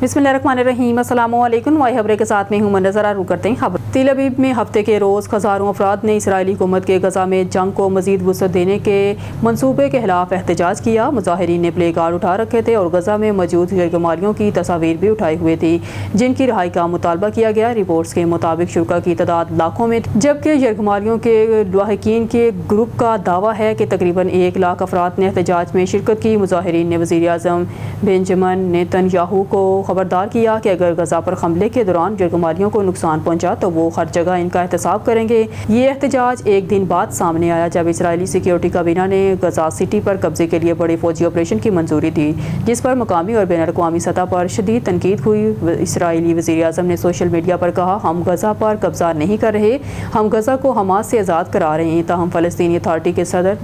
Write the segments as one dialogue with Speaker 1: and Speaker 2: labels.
Speaker 1: बिस्मिल्लाहिर्रहमानिर्रहीम। अस्सलामु अलैकुम। वाई खबरें के साथ में हूँ मंजरा। रुक करते हैं खबर। तेल अवीव में हफ्ते के रोज़ हज़ारों अफराद ने इसराइली हुकूमत के गजा में जंग को मज़ीद वुसअत देने के मनसूबे के खिलाफ एहतजाज किया। मुजाहिरीन ने प्ले कार्ड उठा रखे थे और गजा में मौजूद यरगमालियों की तस्वीर भी उठाई हुई थी, जिनकी रिहाई का मुतालबा किया गया। रिपोर्ट्स के मुताबिक शुरका की तादाद लाखों में, जबकि यरगमालियों के लाहिकीन के ग्रुप का दावा है कि तकरीबन 1 लाख अफराद ने एहतजाज में शिरकत की। मुजाहिरीन ने वज़ीर आज़म बेंजामिन नेतन्याहू को खबरदार किया कि अगर गजा पर हमले के दौरान यरगमालियों को नुकसान पहुंचा तो वो हर जगह इनका एहतसाब करेंगे। ये एहतजाज एक दिन बाद सामने आया जब इसराइली सिक्योरिटी काबीना ने गजा सिटी पर कब्जे के लिए बड़े फौजी ऑपरेशन की मंजूरी दी, जिस पर मुकामी और बैन अवी सतह पर शदीद तनकीद हुई। इसराइली वज़ीर आज़म ने सोशल मीडिया पर कहा, हम गजा पर कब्जा नहीं कर रहे, हम गजा को हमास से आज़ाद करा रहे हैं। ताहम फ़लस्तीनी अथॉरिटी के सदर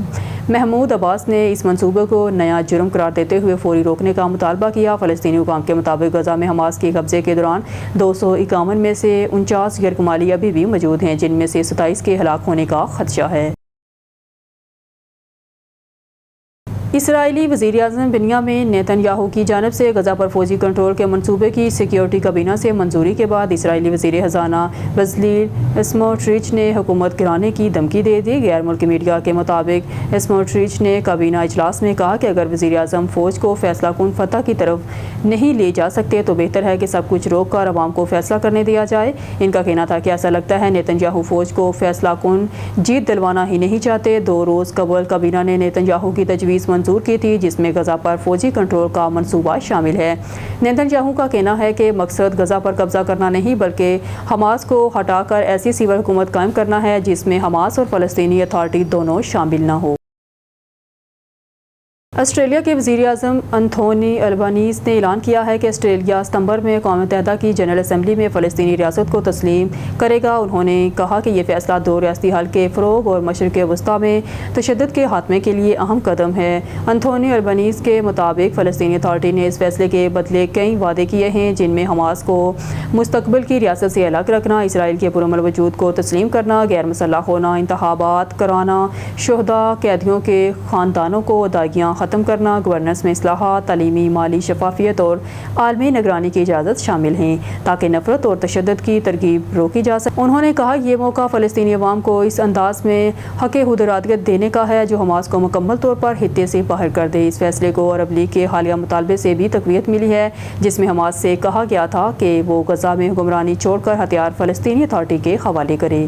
Speaker 1: महमूद अब्बास ने इस मंसूबे को नया जुर्म करार देते हुए फौरी रोकने का मुतालबा किया। फ़लस्तीनी हुकाम के मुताबिक गजा में हमास के कब्जे के दौरान 251 में से 49 यरगमाली अभी भी मौजूद हैं, जिनमें से 27 के हलाक होने का खदशा है। इसराइली वज़ीर आज़म बेंजामिन नेतन्याहू की जानिब से गजा पर फौजी कंट्रोल के मंसूबे की सिक्योरिटी काबीना से मंजूरी के बाद इसराइली वज़ीर ख़ज़ाना बेज़लेल स्मोट्रिच ने हुकूमत गिराने की धमकी दे दी। गैर मुल्की मीडिया के मुताबिक स्मोट्रिच ने काबीना इजलास में कहा कि अगर वज़ीर आज़म फ़ौज को फैसला कुन फतह की तरफ नहीं ले जा सकते तो बेहतर है कि सब कुछ रोक कर अवाम को फैसला करने दिया जाए। इनका कहना था कि ऐसा लगता है नेतन्याहू फ़ौज को फैसला कुन जीत दिलवाना ही नहीं चाहते। 2 रोज़ कबल काबीना ने नेतन्याहू की तजवीज़ मंजूर की थी, जिसमें गजा पर फौजी कंट्रोल का मंसूबा शामिल है। नेतन्याहू का कहना है कि मकसद गजा पर कब्जा करना नहीं बल्कि हमास को हटाकर ऐसी सिविल हुकूमत कायम करना है जिसमें हमास और फ़लस्तीनी अथॉरिटी दोनों शामिल न हो। ऑस्ट्रेलिया के वज़ीर आज़म एंथोनी अल्बानीज़ ने ऐलान किया है कि ऑस्ट्रेलिया सितंबर में अक़वाम मुत्तहिदा की जनरल असम्बली में फ़लस्तीनी रियासत को तस्लीम करेगा। उन्होंने कहा कि यह फ़ैसला 2 रियासती हल के फ़रोग़ और मशरिक़ वस्ती में तशद्दुद के खात्मे के लिए अहम कदम है। एंथोनी अल्बानीज़ के मुताबिक फ़लस्तीनी अथॉरिटी ने इस फैसले के बदले कई वादे किए हैं, जिनमें हमास को मुस्तक़बिल की रियासत से अलग रखना, इसराइल के पुरअमन वजूद को तस्लीम करना, गैर मुसल्लह होना, इंतखाबात कराना, शुहदा कैदियों के ख़ानदानों को अदायगियाँ ख़त्म करना, गवर्नेंस में इस्लाहात, तालीमी माली शफाफियत और आलमी निगरानी की इजाज़त शामिल हैं ताकि नफरत और तशद्दुद की तरगीब रोकी जा सके। उन्होंने कहा, यह मौका फ़लस्तीनी अवाम को इस अंदाज में हक़ खुदरादियत देने का है जो हमास को मुकम्मल तौर पर हित्ते से बाहर कर दे। इस फैसले को अरब लीग के हालिया मुतालबे से भी तक़वियत मिली है, जिसमें हमास से कहा गया था कि वो गजा में हुक्मरानी छोड़कर हथियार फ़लस्तीनी अथॉरिटी के हवाले करे।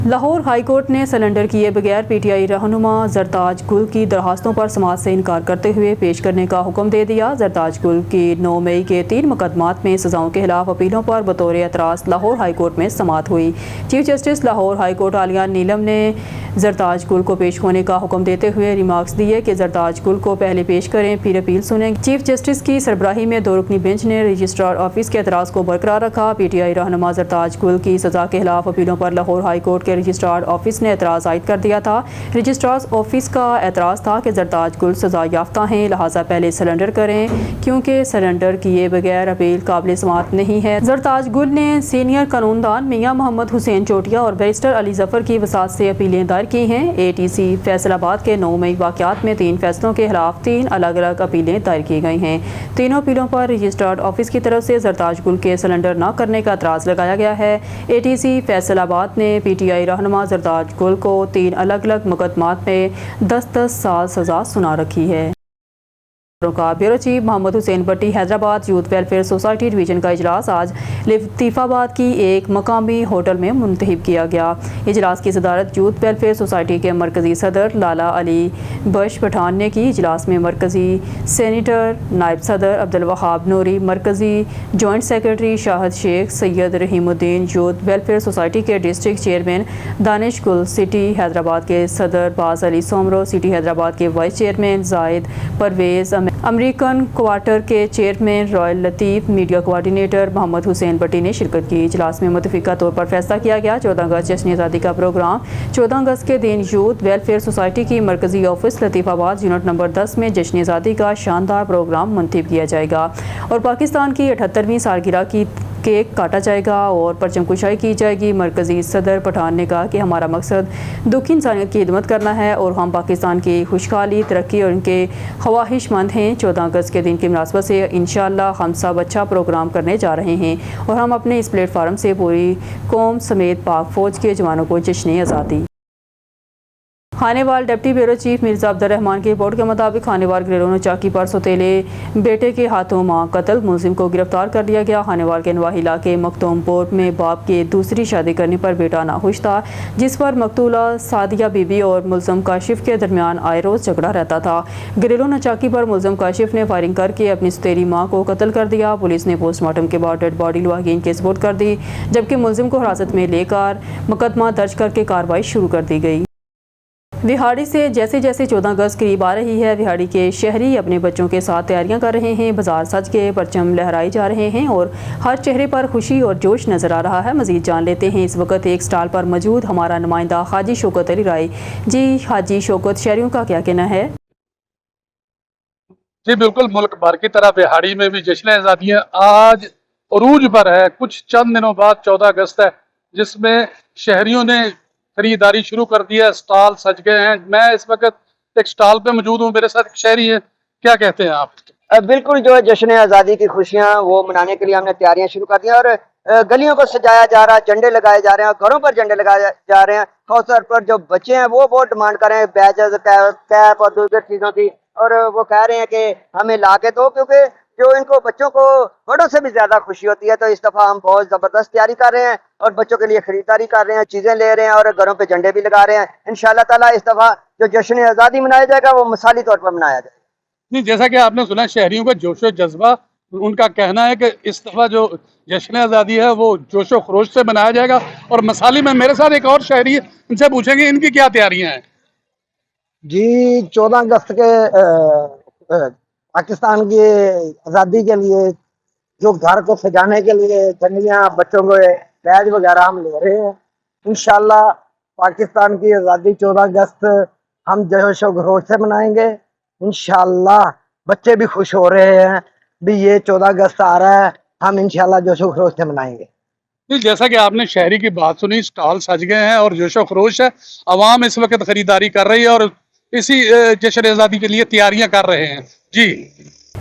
Speaker 1: लाहौर हाई कोर्ट ने सरेंडर किए बगैर पीटीआई रहनुमा जरताज गुल की दरखास्तों पर समाअत से इनकार करते हुए पेश करने का हुक्म दे दिया। जरताज गुल की 9 मई के 3 मुकदमात में सज़ाओं के खिलाफ अपीलों पर बतौर एतराज़ लाहौर हाई कोर्ट में समाअत हुई। Chief justice Lahore high court आलिया नीलम ने जरताज गुल को पेश होने का हुक्म देते हुए रिमार्क्स दिए कि जरताज गुल को पहले पेश करें फिर अपील सुनें। चीफ जस्टिस की सरबराही में 2 रुकनी बेंच ने रजिस्ट्रार ऑफिस के एतराज़ को बरकरार रखा। पीटीआई रहनुमा जरताज गुल की सज़ा के खिलाफ अपीलों पर लाहौर हाई कोर्ट के रजिस्ट्रार ऑफिस ने एतराज़ आयद कर दिया था। रजिस्ट्रार ऑफिस का एतराज़ था कि जरताज गुल सज़ा याफ्ता हैं, लिहाजा पहले सरेंडर करें क्योंकि सरेंडर किए बगैर अपील काबिल समाअत नहीं है। जरताज गुल ने सीनियर कानूनदान मियां मोहम्मद हुसैन चोटिया और बैरिस्टर अली जफ़र की वसात से अपीलें दायर की हैं। एटीसी फैसलाबाद के 9 मई वाक़यात में 3 फैसलों के खिलाफ 3 अलग अलग अपीलें दायर की गई हैं। तीनों अपीलों पर रजिस्ट्रार ऑफिस की तरफ से जरताज गुल के सरेंडर न करने का एतराज़ लगाया गया है। एटीसी फैसलाबाद ने पीटीआई रहनुमा जरताज गुल को 3 अलग अलग मुकदमात में 10-10 साल सज़ा सुना रखी है। का bureau chief Mohammad Hussain Bhatti Hyderabad youth welfare society division का इजलास आज लतीफ़ाबाद की एक मकामी होटल में मुंतहिब किया गया। इजलास की सदारत यूथ वेलफेयर सोसाइटी के मरकज़ी सदर लाला अली बश पठान ने की। इजलास में मरकज़ी सेनेटर नायब सदर अब्दुल वहाब नूरी, मरकज़ी joint secretary Shahid Sheikh, Syed Rahimuddin, youth welfare society के district chairman Danish Gul, city Hyderabad के सदर बाज अली सोमरो, सिटी हैदराबाद के vice chairman Zahid Parvez, American quarter के chairman Royal Latif, media coordinator Mohammad Hussain Bhatti ने शिरकत की। इजलास में मुतफ़िक़ा तौर पर फैसला किया गया 14 अगस्त जश्न आज़ादी का प्रोग्राम 14 अगस्त के दिन यूथ वेलफेयर सोसाइटी की मरकज़ी ऑफिस लतीफ़ाबाद यूनिट नंबर 10 में जश्न आज़ादी का शानदार प्रोग्राम मुंतहिब किया जाएगा और पाकिस्तान की 78वीं सालगिरह کیک کاٹا جائے گا اور پرچم کشائی کی جائے گی۔ مرکزی صدر پٹھان نے کہا کہ ہمارا مقصد دکھی انسانیت کی خدمت کرنا ہے اور ہم پاکستان کی خوشحالی، ترقی اور ان کے خواہش مند ہیں۔ 14 اگست کے دن کی مناسبت سے انشاءاللہ ہم سب اچھا پروگرام کرنے جا رہے ہیں اور ہم اپنے اس پلیٹ فارم سے پوری قوم سمیت پاک فوج کے جوانوں کو جشن آزادی۔ Khanewal deputy bureau chief Mirza عبد الرحمان کی رپورٹ کے مطابق خانیوال گریلون چاکی پر سوتیلے بیٹے کے ہاتھوں ماں قتل، ملزم کو گرفتار کر لیا گیا۔ خانیوال کے نواحی علاقے مختوم پور میں باپ کے دوسری شادی کرنے پر بیٹا ناخوش تھا، جس پر مقتولہ سعدیہ بی بی اور ملزم کاشف کے درمیان آئے روز جھگڑا رہتا تھا۔ گریلون چاکی پر ملزم کاشف نے فائرنگ کر کے اپنی سوتیلی ماں کو قتل کر دیا۔ پولیس نے پوسٹ مارٹم کے بعد ڈیڈ باڈی لواحقین کے سپرد کر دی، جبکہ ملزم کو حراست میں لے کر مقدمہ درج کر کے کارروائی شروع کر دی گئی۔ وہاڑی سے جیسے جیسے 14 اگست قریب آ رہی ہے، وہاڑی کے شہری اپنے بچوں کے ساتھ تیاریاں کر رہے ہیں۔ بازار سج کے پرچم لہرائے جا رہے ہیں اور ہر چہرے پر خوشی اور جوش نظر آ رہا ہے۔ مزید جان لیتے ہیں اس وقت ایک سٹال پر موجود ہمارا نمائندہ حاجی شوکت علی رائے۔ جی حاجی شوکت، شہریوں کا کیا کہنا ہے؟
Speaker 2: جی بالکل، ملک بھر کی طرح وہاڑی میں بھی جشن آزادیاں آج عروج پر ہے۔ کچھ چند دنوں بعد 14 اگست ہے، جس میں شہریوں نے خریداری شروع کر دی ہے، سٹال سج گئے ہیں۔ میں اس وقت ایک سٹال پہ موجود ہوں، میرے ساتھ ایک شہری ہے، کیا کہتے ہیں آپ؟
Speaker 3: بالکل، جو ہے جشن آزادی کی خوشیاں وہ منانے کے لیے ہم نے تیاریاں شروع کر دی ہیں اور گلیوں کو سجایا جا رہا ہے، جھنڈے لگائے جا رہے ہیں اور گھروں پر جھنڈے لگائے جا رہے ہیں۔ خاص طور پر جو بچے ہیں وہ بہت ڈیمانڈ کر رہے ہیں بیجز، کیپ اور دوسری چیزوں کی، اور وہ کہہ رہے ہیں کہ ہمیں لا کے دو، کیونکہ جو ان کو بچوں کو بڑوں سے بھی زیادہ خوشی ہوتی ہے۔ تو اس دفعہ ہم بہت زبردست تیاری کر رہے ہیں اور بچوں کے لیے خریداری کر رہے ہیں، چیزیں لے رہے ہیں اور گھروں پہ جھنڈے بھی لگا رہے ہیں۔ انشاءاللہ تعالیٰ اس دفعہ جو جشن آزادی منایا جائے گا وہ مثالی طور پر منایا جائے گا۔
Speaker 2: نہیں، جیسا کہ آپ نے سنا شہریوں کا جوش و جذبہ، ان کا کہنا ہے کہ اس دفعہ جو جشن آزادی ہے وہ جوش و خروش سے منایا جائے گا۔ اور مثالی میں میرے ساتھ ایک اور شہری ہے، ان سے پوچھیں گے ان کی کیا تیاریاں ہیں۔
Speaker 4: جی 14 اگست کے پاکستان کی آزادی کے لیے جو گھر کو سجانے کے لیے جھنڈیاں، بچوں کو بیج وغیرہ ہم لے رہے ہیں۔ انشاءاللہ پاکستان کی آزادی 14 اگست ہم جوش و خروش سے منائیں گے۔ انشاءاللہ بچے بھی خوش ہو رہے ہیں بھی یہ 14 اگست آ رہا ہے، ہم انشاءاللہ جوش و خروش سے منائیں گے۔
Speaker 2: جیسا کہ آپ نے شہری کی بات سنی، سٹال سج گئے ہیں اور جوش و خروش ہے، عوام اس وقت خریداری کر رہی ہے اور اسی جشن آزادی کے لیے تیاریاں کر رہے ہیں۔ جی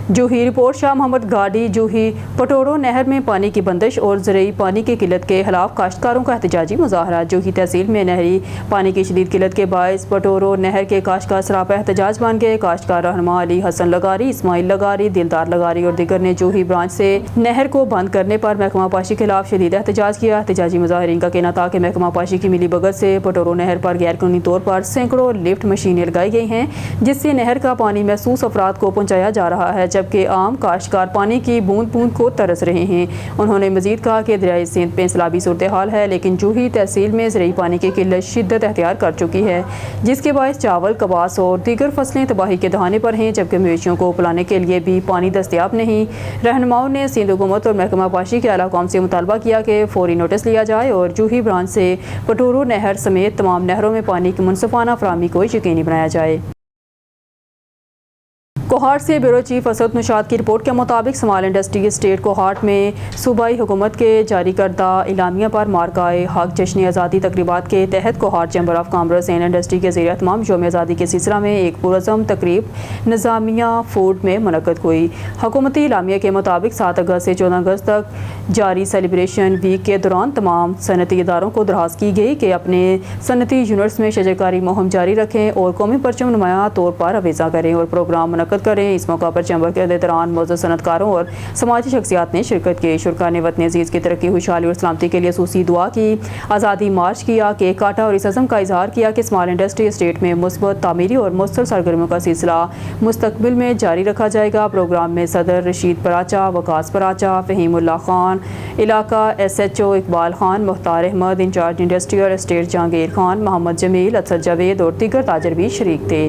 Speaker 1: جوہی رپورٹ شاہ محمد گاڑی جوہی پٹورو نہر میں پانی کی بندش اور زرعی پانی کی قلت کے خلاف کاشتکاروں کا احتجاجی مظاہرہ۔ جوہی تحصیل میں نہری پانی کی شدید قلت کے باعث پٹورو نہر کے کاشتکار سراپا احتجاج بن گئے۔ کاشتکار رہنما علی حسن لغاری، اسماعیل لغاری، دلدار لغاری اور دیگر نے جوہی برانچ سے نہر کو بند کرنے پر محکمہ پاشی کے خلاف شدید احتجاج کیا۔ احتجاجی مظاہرین کا کہنا تھا کہ محکمہ پاشی کی ملی بھگت سے پٹورو نہر پر غیر قانونی طور پر سینکڑوں لفٹ مشینیں لگائی گئی ہیں، جس سے نہر کا پانی محسوس افراد کو پہنچایا جا رہا ہے، جبکہ عام کاشتکار پانی کی بوند بوند کو ترس رہے ہیں۔ انہوں نے مزید کہا کہ دریائے سندھ میں سیلابی صورتحال ہے، لیکن جوہی تحصیل میں زرعی پانی کی قلت شدت اختیار کر چکی ہے، جس کے باعث چاول، کپاس اور دیگر فصلیں تباہی کے دہانے پر ہیں، جبکہ مویشیوں کو پلانے کے لیے بھی پانی دستیاب نہیں۔ رہنماؤں نے سندھ حکومت اور محکمہ پاشی کے اعلیٰ حکام سے مطالبہ کیا کہ فوری نوٹس لیا جائے اور جوہی برانچ سے پٹورو نہر سمیت تمام نہروں میں پانی کی منصفانہ فراہمی کو یقینی بنایا جائے۔ کوہاٹ سے بیورو چیف اسد نشاد کی رپورٹ کے مطابق سمال انڈسٹری اسٹیٹ کوہاٹ میں صوبائی حکومت کے جاری کردہ اعلامیہ پر مارکہ حق جشن آزادی تقریبات کے تحت Kohat chamber of commerce and industry کے زیر اہتمام یوم آزادی کے سلسلہ میں ایک پرعزم تقریب نظامیہ فوڈ میں منعقد ہوئی۔ حکومتی اعلامیہ کے مطابق 7 اگست سے 14 اگست تک جاری سیلیبریشن ویک کے دوران تمام صنعتی اداروں کو درخواست کی گئی کہ اپنے صنعتی یونٹس میں شجرکاری کاری مہم جاری رکھیں اور قومی پرچم نمایاں طور پر افزا کریں اور پروگرام منعقد کریں۔ اس موقع پر چیمبر کے عہدیداران، معزز صنعت کاروں اور سماجی شخصیات نے شرکت کی۔ شرکاء نے وطن عزیز کی ترقی، خوشحالی اور سلامتی کے لیے خصوصی دعا کی، آزادی مارچ کیا، کیک کاٹا اور اس عزم کا اظہار کیا کہ اسمال انڈسٹری اسٹیٹ میں مثبت تعمیری اور مؤثر سرگرمیوں کا سلسلہ مستقبل میں جاری رکھا جائے گا۔ پروگرام میں صدر رشید پراچا، وقاص پراچا، فہیم اللہ خان، علاقہ SHO Iqbal Khan, Mukhtar Ahmed, in charge industrial estate Jahangir Khan, Muhammad Jameel, Asad Javed اور دیگر تاجر بھی شریک تھے۔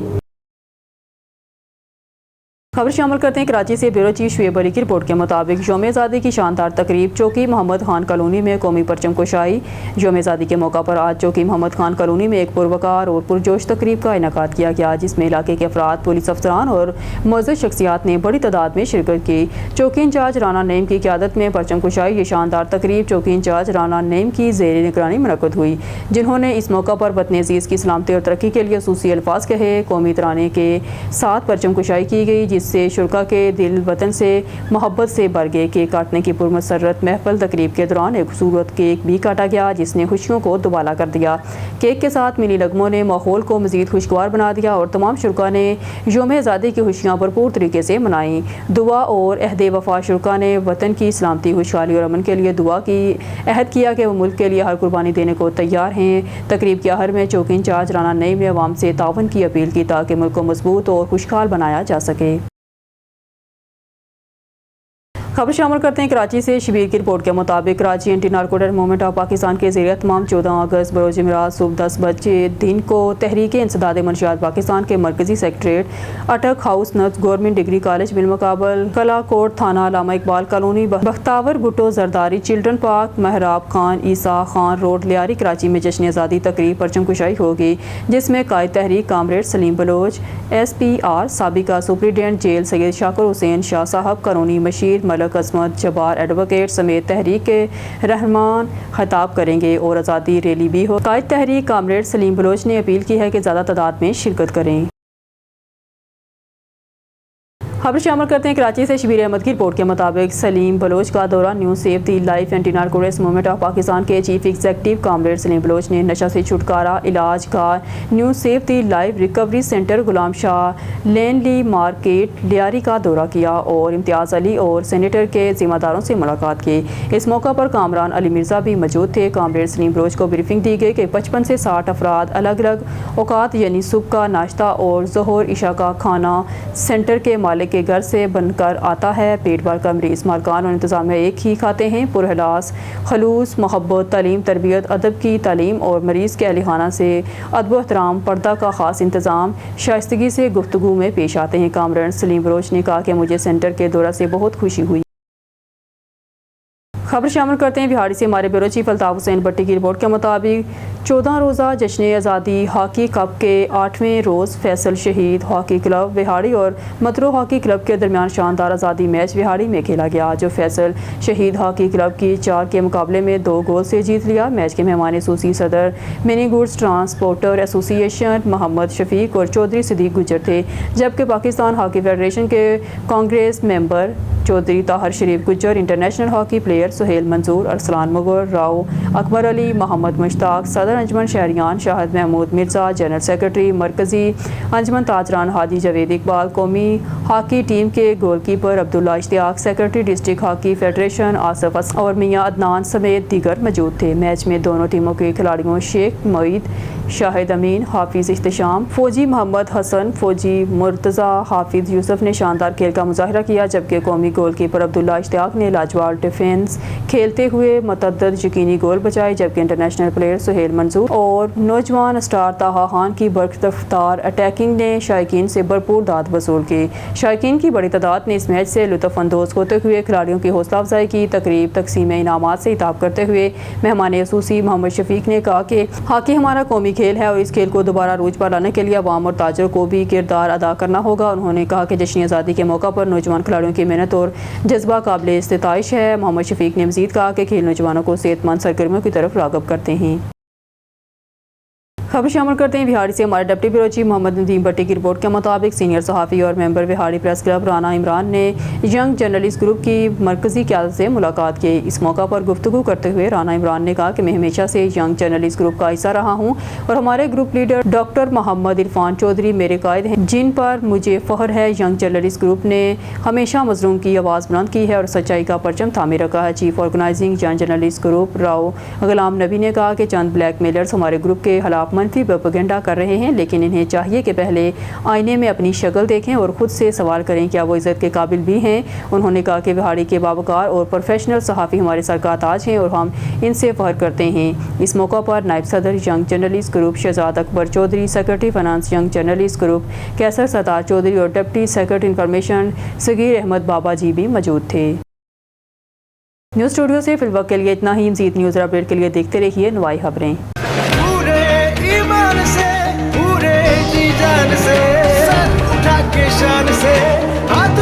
Speaker 1: खबर शामिल करते हैं कराची से ब्यूरो चीफ शुएब अली की रिपोर्ट के मुताबिक यौम आज़ादी की शानदार तकरीब चौकी मोहम्मद खान कॉलोनी में कौमी परचम कुशाई। यौम आज़ादी के मौका पर आज चौकी मोहम्मद खान कॉलोनी में एक पुरवकार और पुरजोश तकरीब का इनेकाद किया गया, जिसमें इलाके के अफराद, पुलिस अफसरान और मुअज़्ज़ज़ शख्सियात ने बड़ी तादाद में शिरकत की। चौकी इंचार्ज राना नईम की क़यादत में परचम कुशाई ये शानदार तकरीब चौकी इंचार्ज राना नईम की ज़ेर निगरानी मुनक़्क़द हुई, जिन्होंने इस मौका पर वतन अज़ीज़ की सलामती और तरक्की के लिए ख़ुसूसी अल्फाज कहे। कौमी तराने के साथ परचम कुशाई की गई, जिससे शुरका के दिल वतन से मोहब्बत से भर गए। केक काटने की पुरमसरत महफल तकरीब के दौरान एक खूबसूरत केक भी काटा गया, जिसने खुशियों को दुबाला कर दिया। केक के साथ मिली लगमों ने माहौल को मज़ीद खुशगवार बना दिया और तमाम शुरका ने यौम आज़ादी की खुशियाँ भरपूर तरीके से मनाई। दुआ और अहद वफा शुरका ने वतन की सलामती, खुशहाली और अमन के लिए दुआ की अहद किया कि वो मुल्क के लिए हर कुर्बानी देने को तैयार हैं। तकरीब के आहर में चौकी इंचार्ज राना नईम ने अवाम से तावन की अपील की ताकि मुल्क को मजबूत और खुशहाल बनाया जा सके। खबर शामिल करते हैं कराची से। शबीर की रिपोर्ट के मुताबिक Karachi anti narcotic movement of Pakistan के ज़रिए तमाम 14 अगस्त बरोज़ जुमेरात सुबह 10 बजे दिन को तहरीक इंसदाद मंशियात पाकिस्तान के मरकजी सेक्रेटरीट, अटक हाउस, नब्ज़ गवर्नमेंट डिग्री कॉलेज बिलमुकाबल, कलाकोट थाना, Allama Iqbal colony, Bakhtawar Bhutto Zardari, children park, Mehrab Khan, Isa Khan road, Lyari, Karachi में जश्न आज़ादी तकरीब परचम कुशाई होगी, जिसमें कायद तहरीक कामरेड सलीम बलोच, SPR, साबिका सुप्रीडेंट जेल सैयद शाकिर हुसैन शाह साहब, करोनी मशीर, मलक असमत जब्बार एडवोकेट समेत तहरीक के रहमान खिताब करेंगे और आज़ादी रैली भी हो। कायद तहरीक कामरेड सलीम बलोच ने अपील की है कि ज़्यादा तादाद में शिरकत करें। खबर शामिल करते हैं कराची से। शबीर अहमद की रिपोर्ट के मुताबिक सलीम बलोच का दौरा new save the life anti narcotics movement of Pakistan के chief executive comrade Saleem Baloch ने नशा से छुटकारा इलाज का new save the life recovery centre, Ghulam Shah लेनली मार्केट, लियारी का दौरा किया और इम्तियाज़ अली और सेनेटर के जिम्मेदारों से मुलाकात की। इस मौका पर कामरान अली मिर्ज़ा भी मौजूद थे। कामरेड सलीम बलोच को ब्रीफिंग दी गई कि 55 से 60 अफराद अलग अलग औकात यानी सुबह का नाश्ता और ज़ोहर इशा का खाना सेंटर के मालिक के घर से बनकर आता है। पेट भर कर मरीज़, मालकान और इंतज़ामिया एक ही खाते हैं। पुरहलास, खलूस, मोहब्बत, तालीम, तरबियत, अदब की तालीम और मरीज़ के अहलिखाना से अदब व एहतराम, पर्दा का ख़ास इंतज़ाम, शाइस्तगी से गुफ्तगू में पेश आते हैं। कामरान सलीम बलोच ने कहा कि मुझे सेंटर के दौरा से बहुत खुशी हुई। खबर शामिल करते हैं बिहाड़ी से। हमारे ब्यूरो चीफ अल्ताफ़ हुसैन भट्टी की रिपोर्ट के मुताबिक 14 रोज़ा जश्न आज़ादी हॉकी कप के 8वें रोज़ फैसल शहीद हॉकी क्लब बिहाड़ी और मतरो हॉकी क्लब के दरमियान शानदार आज़ादी मैच बिहाड़ी में खेला गया, जो फैसल शहीद हॉकी क्लब की 4 के मुकाबले में 2 गोल से जीत लिया। मैच के मेहमान सूसी सदर mini goods transporter association Mohammad Shafiq और चौधरी सिद्दीक गुजर थे, जबकि पाकिस्तान हॉकी फेडरेशन के कांग्रेस मेंबर चौधरी ताहर शरीफ गुजर, इंटरनेशनल हॉकी प्लेयर सुहेल मंजूर, अरसलान मुगर, राव अकबर अली, मोहम्मद मुश्ताक, सदर अंजमन शहरियान शाहिद महमूद मिर्ज़ा, जनरल सेक्रेटरी मरकज़ी अंजमन ताजरान हाजी जवेद इकबाल, कौमी हॉकी टीम के goalkeeper Abdullah Ishtiaq, secretary district hockey federation Asif Asad और मियाँ अदनान समेत दीगर मौजूद थे। मैच में दोनों टीमों के खिलाड़ियों शेख मोईद, शाहिद अमीन, हाफिज़ इख्तिशाम, फ़ौजी मोहम्मद हसन, फ़ौजी मुर्तज़ा, हाफिज़ यूसुफ ने शानदार खेल का मुज़ाहरा किया, जबकि कौमी गोलकीपर अब्दुल्ला इश्तियाक ने लाजवाब डिफेंस खेलते हुए मतअद्दद यकीनी गोल बचाए, जबकि इंटरनेशनल प्लेयर सुहेल मंजूर और नौजवान स्टार ताहा खान की बरख्तार अटैकिंग ने शायकीन से भरपूर दाद वसूल की। शायकीन की बड़ी तादाद ने इस मैच से लुत्फ़ अंदोज़ होते हुए खिलाड़ियों की हौसला अफजाई की। तकरीब तकसीम इनामात से खिताब करते हुए मेहमान असूसी मोहम्मद शफीक ने कहा कि हॉकी हमारा कौमी खेल है और इस खेल को दोबारा रूज पर लाने के लिए अवाम और ताजरों को भी किरदार अदा करना होगा। उन्होंने कहा कि जश्न आज़ादी के मौका पर नौजवान खिलाड़ियों की मेहनत और जज्बा काबिल इस्तिताइश है। मोहम्मद शफीक ने मज़ीद कहा कि खेल नौजवानों को सेहतमंद सरगर्मियों की तरफ राग़िब करते हैं। खबर शामिल करते हैं बिहाड़ी से। हमारे deputy bureau chief Mohammad Nadeem Bhatti की रिपोर्ट के मुताबिक सीनियर सहाफ़ी और मेंबर बिहाड़ी प्रेस क्लब राना इमरान ने यंग जर्नलिस्ट ग्रुप की मरकज़ी क़यादत से मुलाकात की। इस मौका पर गुफ्तगू करते हुए राना इमरान ने कहा कि मैं हमेशा से यंग जर्नलिस्ट ग्रुप का हिस्सा रहा हूँ और हमारे group leader doctor Mohammad Irfan Chaudhry मेरे कायद हैं, जिन पर मुझे फ़ख्र है। यंग जर्नलिस्ट ग्रुप ने हमेशा मज़लूम की आवाज़ बुलंद की है और सच्चाई का परचम थामे रखा है। Chief organising young journalist group Rao Ghulam Nabi ने कहा कि चंद ब्लैक मेलर्स हमारे ग्रुप के खिलाफ منفی پروپیگنڈا کر رہے ہیں، لیکن انہیں چاہیے کہ پہلے آئینے میں اپنی شکل دیکھیں اور خود سے سوال کریں کیا وہ عزت کے قابل بھی ہیں۔ انہوں نے کہا کہ بہاڑی کے باوقار اور پروفیشنل صحافی ہمارے سر کا تاج ہیں اور ہم ان سے فخر کرتے ہیں۔ اس موقع پر نائب صدر young journalist group Shahzad Akbar Chaudhry, secretary finance young journalist group Qaiser Sattar Chaudhry اور ڈپٹی سیکرٹری انفارمیشن صغیر احمد بابا جی بھی موجود تھے۔ نیوز اسٹوڈیو سے فی الوقت کے لیے اتنا ہی۔ مزید نیوز اپڈیٹ کے لیے دیکھتے رہیے نوائی خبریں۔
Speaker 5: پورے ایمان سے، پورے جی جان سے، سر اٹھا کے شان سے، ہاتھ